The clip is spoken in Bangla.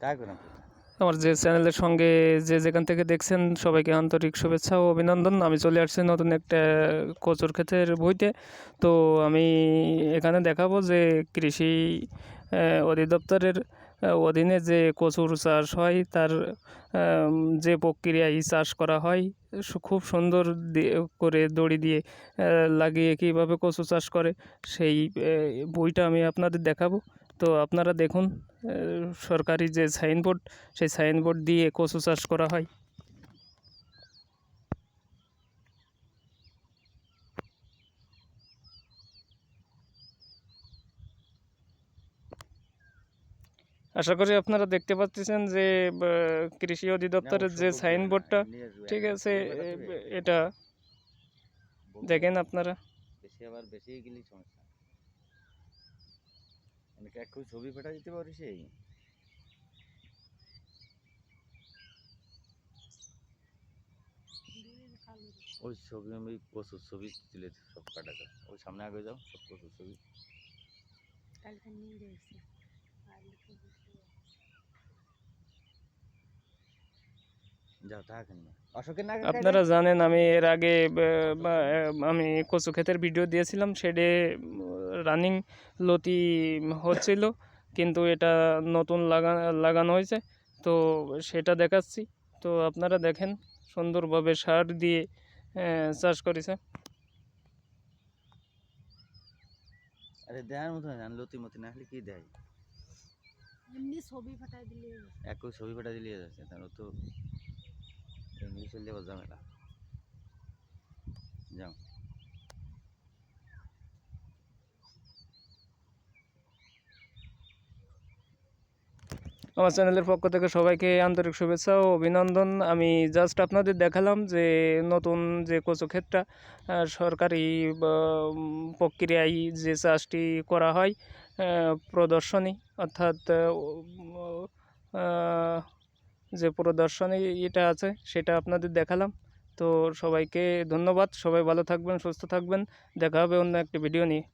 काय করেন আপনি? আমার যে চ্যানেলের সঙ্গে যে যেখান থেকে দেখছেন সবাইকে আন্তরিক শুভেচ্ছা ও অভিনন্দন। আমি চলে আসছি নতুন একটা কচুর ক্ষেতের ভুঁইতে। তো আমি এখানে দেখাবো যে কৃষি অধিদপ্তরের অধীনে যে কচুর চাষ হয় তার যে প্রক্রিয়ায় চাষ করা হয় খুব সুন্দর করে দড়ি দিয়ে লাগিয়ে কীভাবে কচু চাষ করে সেই বইটা আমি আপনাদের দেখাবো। তো আপনারা দেখুন সরকারি যে সাইনবোর্ড সেই সাইনবোর্ড দিয়ে কচু চাষ করা হয়। আশা করি আপনারা দেখতে পাচ্ছেন যে কৃষি অধিদপ্তরের যে সাইনবোর্ডটা, ঠিক আছে, এটা দেখেন আপনারা। বেশি আবার বেশি গেলেই সমস্যা। মানে একটু ছবি পাঠা দিতে পারি সেই ওই ছবি আমি কচুর ছবি তুলে সব কাটাতে ওই সামনে আগে যাও সব কচুর ছবি যাও থাকেন না অশোকের নাগে আপনারা জানেন আমি এর আগে আমি কচু ক্ষেতের ভিডিও দিয়েছিলাম, সেটা রানিং লতি হচ্ছিল, কিন্তু এটা নতুন লাগানো হয়েছে, তো সেটা দেখাচ্ছি। তো আপনারা দেখেন সুন্দরভাবে সার দিয়ে চাষ করেছে। আরে দেয়ার মতো না লতি মতি না হলে কি দেয়, এমনি ছবি ফাটাই দিলে একই ছবি পাঠা দিলে যাচ্ছে তার তো ইংলিশ লেবার ঝামেলা। যাও আমার চ্যানেলের পক্ষ থেকে সবাইকে আন্তরিক শুভেচ্ছা ও অভিনন্দন। আমি জাস্ট আপনাদের দেখালাম যে নতুন যে কচু ক্ষেতটা সরকারি প্রক্রিয়ায় যে চাষটি করা হয়, প্রদর্শনী, অর্থাৎ যে প্রদর্শনী এটা আছে সেটা আপনাদের দেখালাম। তো সবাইকে ধন্যবাদ, সবাই ভালো থাকবেন, সুস্থ থাকবেন, দেখা হবে অন্য একটি ভিডিও নিয়ে।